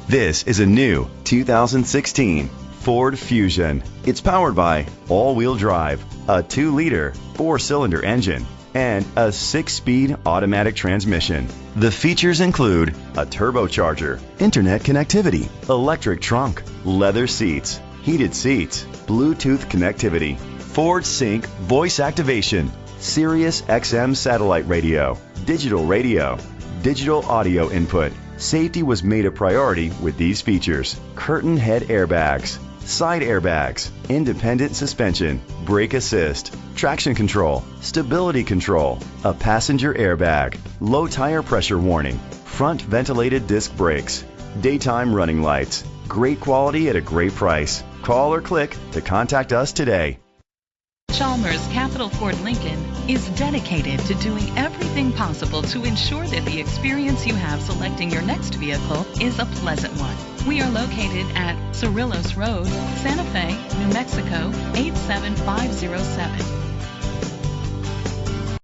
This is a new 2016 Ford Fusion. It's powered by all-wheel drive, a 2-liter, 4-cylinder engine, and a 6-speed automatic transmission. The features include a turbocharger, internet connectivity, electric trunk, leather seats, heated seats, Bluetooth connectivity, Ford Sync voice activation, Sirius XM satellite radio, digital audio input. Safety was made a priority with these features: curtain head airbags, side airbags, independent suspension, brake assist, traction control, stability control, a passenger airbag, low tire pressure warning, front ventilated disc brakes, daytime running lights. Great quality at a great price. Call or click to contact us today. Chalmers Capital Ford Lincoln is dedicated to doing everything possible to ensure that the experience you have selecting your next vehicle is a pleasant one. We are located at Cerrillos Road, Santa Fe, New Mexico 87507.